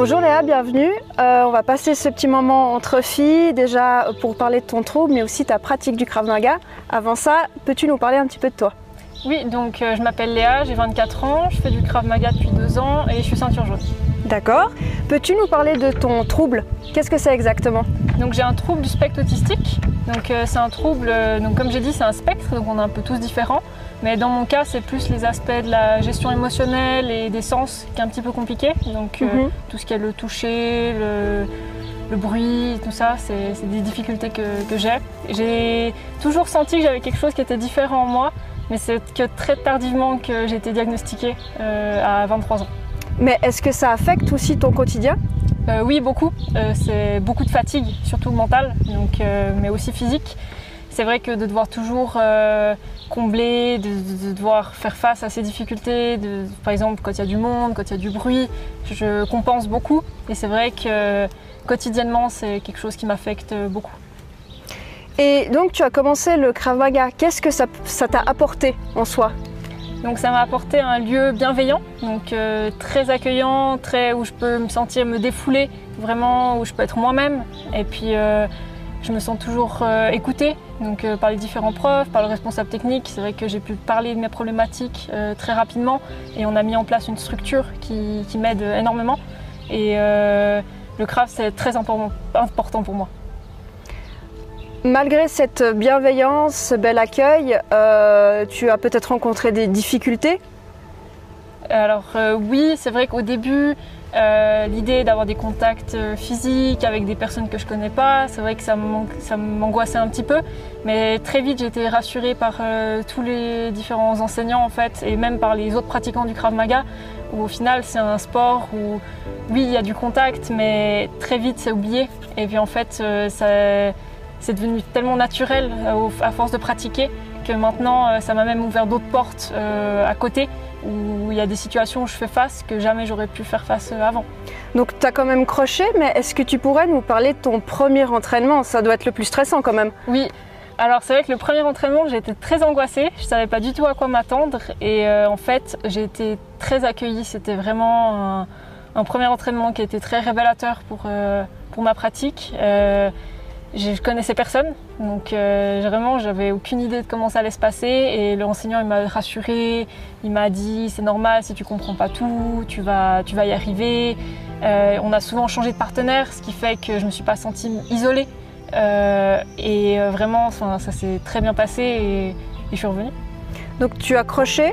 Bonjour Léa, bienvenue. On va passer ce petit moment entre filles, déjà pour parler de ton trouble, mais aussi ta pratique du Krav Maga. Avant ça, peux-tu nous parler un petit peu de toi? Oui, donc je m'appelle Léa, j'ai 24 ans, je fais du Krav Maga depuis 2 ans et je suis ceinture jaune. D'accord. Peux-tu nous parler de ton trouble? Qu'est-ce que c'est exactement? Donc j'ai un trouble du spectre autistique. Donc c'est un trouble, donc comme j'ai dit, c'est un spectre, donc on est un peu tous différents. Mais dans mon cas, c'est plus les aspects de la gestion émotionnelle et des sens qui est un petit peu compliqué. Donc tout ce qui est le toucher, le bruit, tout ça, c'est des difficultés que j'ai. J'ai toujours senti que j'avais quelque chose qui était différent en moi, mais c'est que très tardivement que j'ai été diagnostiquée à 23 ans. Mais est-ce que ça affecte aussi ton quotidien? Oui, beaucoup. C'est beaucoup de fatigue, surtout mentale, donc, mais aussi physique. C'est vrai que de devoir toujours combler, de devoir faire face à ces difficultés, par exemple quand il y a du monde, quand il y a du bruit, je compense beaucoup. Et c'est vrai que quotidiennement, c'est quelque chose qui m'affecte beaucoup. Et donc tu as commencé le Krav Maga, qu'est-ce que ça t'a apporté en soi? Donc ça m'a apporté un lieu bienveillant, donc très accueillant, où je peux me défouler, vraiment, où je peux être moi-même. Et puis je me sens toujours écoutée, donc par les différents profs, par le responsable technique. C'est vrai que j'ai pu parler de mes problématiques très rapidement et on a mis en place une structure qui m'aide énormément. Et le Krav, c'est très important pour moi. Malgré cette bienveillance, ce bel accueil, tu as peut-être rencontré des difficultés? Alors oui, c'est vrai qu'au début, l'idée d'avoir des contacts physiques avec des personnes que je ne connais pas, c'est vrai que ça m'angoissait un petit peu. Mais très vite, j'ai été rassurée par tous les différents enseignants en fait, et même par les autres pratiquants du Krav Maga, où au final c'est un sport où oui, il y a du contact, mais très vite c'est oublié. Et puis en fait, c'est devenu tellement naturel à force de pratiquer que maintenant ça m'a même ouvert d'autres portes à côté où il y a des situations où je fais face que jamais j'aurais pu faire face avant. Donc tu as quand même croché, mais est-ce que tu pourrais nous parler de ton premier entraînement? Ça doit être le plus stressant quand même. Oui, alors c'est vrai que le premier entraînement j'ai été très angoissée, je ne savais pas du tout à quoi m'attendre et en fait j'ai été très accueillie, c'était vraiment un premier entraînement qui a été très révélateur pour ma pratique. Je connaissais personne, donc vraiment j'avais aucune idée de comment ça allait se passer et l'enseignant il m'a rassurée, il m'a dit c'est normal si tu comprends pas tout, tu vas y arriver. On a souvent changé de partenaire, ce qui fait que je me suis pas sentie isolée et vraiment ça s'est très bien passé et je suis revenue. Donc tu as croché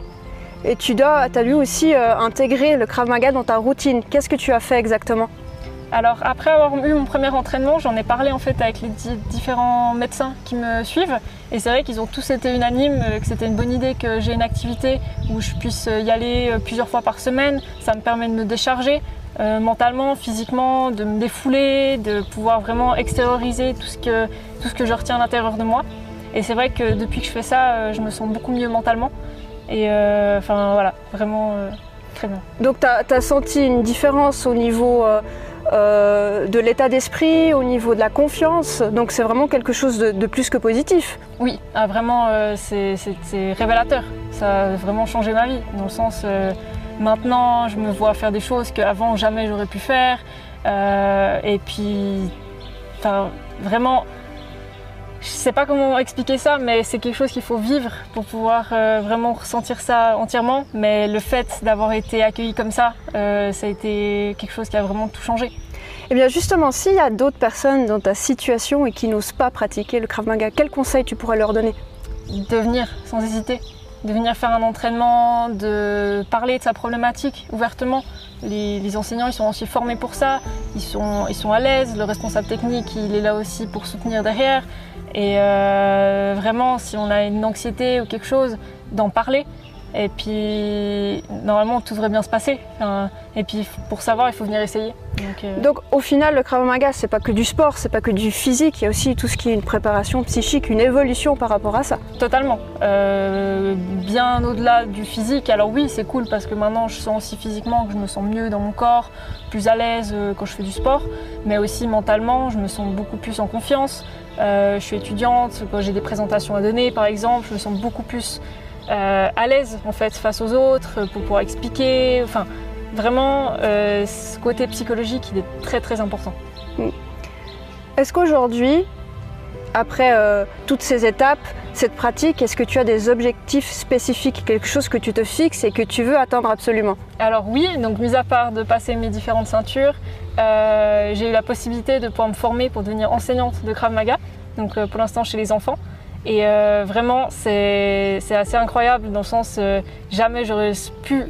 et tu as dû aussi intégrer le Krav Maga dans ta routine. Qu'est-ce que tu as fait exactement? Alors après avoir eu mon premier entraînement, j'en ai parlé en fait avec les différents médecins qui me suivent et c'est vrai qu'ils ont tous été unanimes que c'était une bonne idée que j'ai une activité où je puisse y aller plusieurs fois par semaine. Ça me permet de me décharger mentalement, physiquement, de me défouler, de pouvoir vraiment extérioriser tout ce que je retiens à l'intérieur de moi. Et c'est vrai que depuis que je fais ça, je me sens beaucoup mieux mentalement et enfin voilà, vraiment très bien. Donc tu as senti une différence au niveau de l'état d'esprit, au niveau de la confiance, donc c'est vraiment quelque chose de plus que positif. Oui, vraiment c'est révélateur, ça a vraiment changé ma vie, dans le sens maintenant je me vois faire des choses qu'avant jamais j'aurais pu faire et puis vraiment je sais pas comment expliquer ça, mais c'est quelque chose qu'il faut vivre pour pouvoir vraiment ressentir ça entièrement. Mais le fait d'avoir été accueilli comme ça a été quelque chose qui a vraiment tout changé. Et bien justement, s'il y a d'autres personnes dans ta situation et qui n'osent pas pratiquer le Krav Maga, quels conseils tu pourrais leur donner? De venir sans hésiter, de venir faire un entraînement, de parler de sa problématique ouvertement. Les enseignants ils sont aussi formés pour ça, ils sont à l'aise, le responsable technique il est là aussi pour soutenir derrière. Et vraiment, si on a une anxiété ou quelque chose, d'en parler. Et puis, normalement, tout devrait bien se passer. Et puis, pour savoir, il faut venir essayer. Donc au final, le Krav Maga, c'est pas que du sport, c'est pas que du physique, il y a aussi tout ce qui est une préparation psychique, une évolution par rapport à ça. Totalement. Bien au-delà du physique. Alors oui, c'est cool parce que maintenant, je sens aussi physiquement que je me sens mieux dans mon corps, plus à l'aise quand je fais du sport. Mais aussi mentalement, je me sens beaucoup plus en confiance. Je suis étudiante, quand j'ai des présentations à donner par exemple, je me sens beaucoup plus à l'aise en fait face aux autres pour pouvoir expliquer. Enfin, vraiment, ce côté psychologique, il est très très important. Est-ce qu'aujourd'hui, après toutes ces étapes, cette pratique, est-ce que tu as des objectifs spécifiques, quelque chose que tu te fixes et que tu veux atteindre absolument? Alors oui, donc mis à part de passer mes différentes ceintures, j'ai eu la possibilité de pouvoir me former pour devenir enseignante de Krav Maga, donc pour l'instant chez les enfants. Et vraiment, c'est assez incroyable dans le sens, jamais j'aurais pu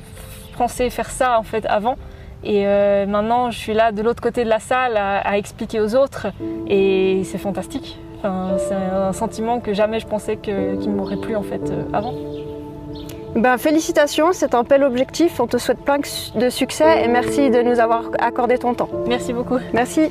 penser faire ça en fait avant. Et maintenant, je suis là de l'autre côté de la salle à expliquer aux autres et c'est fantastique. Enfin, c'est un sentiment que jamais je pensais qu'il m'aurait plu en fait avant. Ben, félicitations, c'est un bel objectif. On te souhaite plein de succès et merci de nous avoir accordé ton temps. Merci beaucoup. Merci.